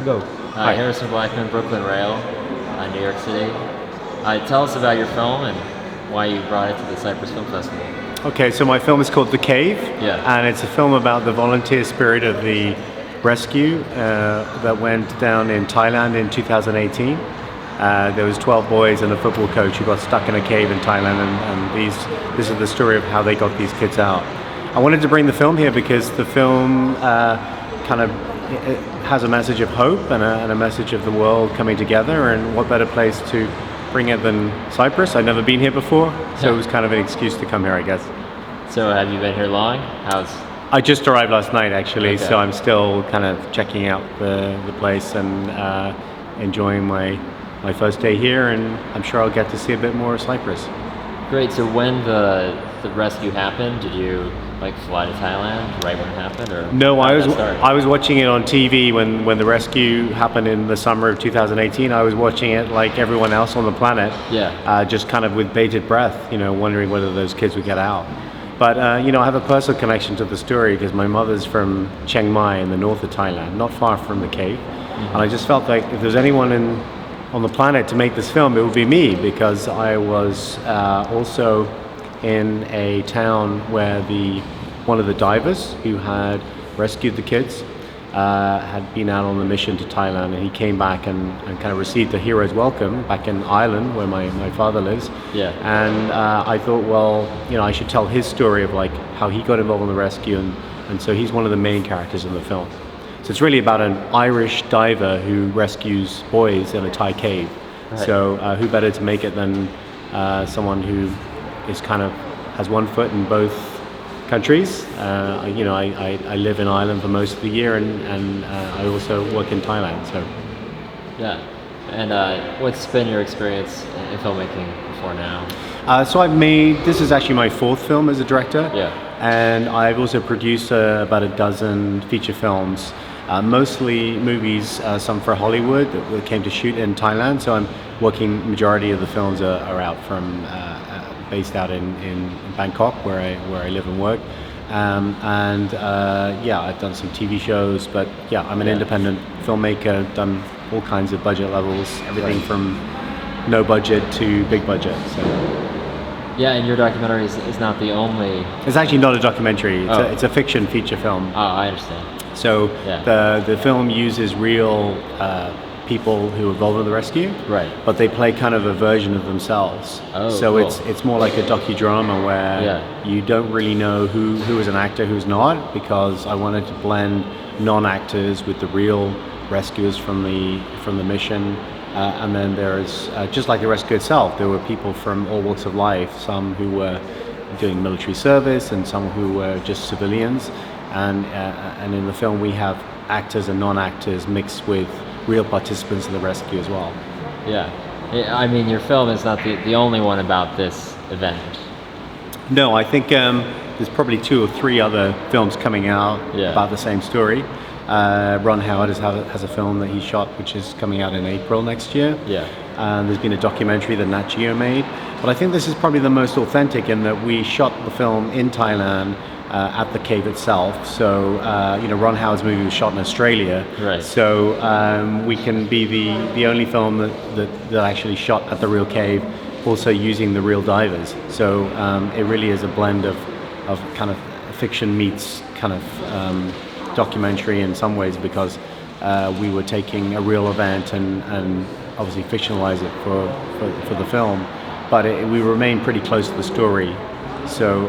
Go. Hi. Harrison Blackman, Brooklyn Rail, New York City. Tell us about your film and why you brought it to the Cyprus Film Festival. Okay, so my film is called The Cave, Yeah. and it's a film about the volunteer spirit of the rescue that went down in Thailand in 2018. There was 12 boys and a football coach who got stuck in a cave in Thailand, and this is the story of how they got these kids out. I wanted to bring the film here because the film kind of it has a message of hope and a message of the world coming together, and what better place to bring it than Cyprus? I'd never been here before, so it was kind of an excuse to come here, I guess. So have you been here long? I just arrived last night, actually, Okay. so I'm still kind of checking out the place and enjoying my first day here, and I'm sure I'll get to see a bit more of Cyprus. Great. So when the rescue happened, did you fly to Thailand right when it happened, or No, how did that start? I was watching it on TV when the rescue happened in the summer of 2018. I was watching it like everyone else on the planet, Yeah. just kind of with bated breath, wondering whether those kids would get out. But I have a personal connection to the story because my mother's from Chiang Mai in the north of Thailand, not far from the cave, and I just felt like if there's anyone on the planet to make this film, it would be me, because I was also in a town where one of the divers who had rescued the kids had been out on a mission to Thailand, and he came back and kind of received a hero's welcome back in Ireland where my father lives. Yeah. And I thought, well, I should tell his story of how he got involved in the rescue, and so he's one of the main characters in the film. So it's really about an Irish diver who rescues boys in a Thai cave. Right. So who better to make it than someone who is has one foot in both countries. I live in Ireland for most of the year, and I also work in Thailand. So Yeah. And what's been your experience in filmmaking before now? so this is actually my fourth film as a director. Yeah. And I've also produced about a dozen feature films, mostly movies, some for Hollywood that came to shoot in Thailand. So I'm working, majority of the films are out from based out in Bangkok, where I live and work. I've done some TV shows, but yeah, I'm an independent filmmaker, done all kinds of budget levels, everything from no budget to big budget. So Yeah, and your documentary is not the only... it's actually not a documentary, Oh. it's a fiction feature film. Oh, I understand. So Yeah. the film uses real people who are involved in the rescue, Right. but they play kind of a version of themselves. Oh, so cool. it's more like a docudrama where Yeah. you don't really know who is an actor, who's not, because I wanted to blend non-actors with the real rescuers from the mission. And then there's, just like the rescue itself, there were people from all walks of life, some who were doing military service and some who were just civilians. And in the film we have actors and non-actors mixed with real participants in the rescue as well. Yeah. I mean, your film is not the only one about this event. No, I think there's probably 2 or 3 other films coming out Yeah. about the same story. Ron Howard has a film that he shot, which is coming out in April next year. Yeah. There's been a documentary that Nat Geo made. But I think this is probably the most authentic in that we shot the film in Thailand at the cave itself. So, Ron Howard's movie was shot in Australia. Right. So we can be the only film that actually shot at the real cave, also using the real divers. So it really is a blend of kind of fiction meets kind of documentary in some ways, because we were taking a real event and obviously fictionalize it for the film, but we remain pretty close to the story. So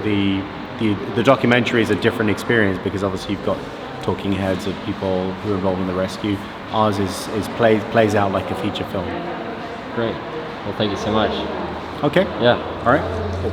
the documentary is a different experience because obviously you've got talking heads of people who are involved in the rescue. Ours plays out like a feature film. Great. Well, thank you so much. Okay. Yeah. All right. Cool.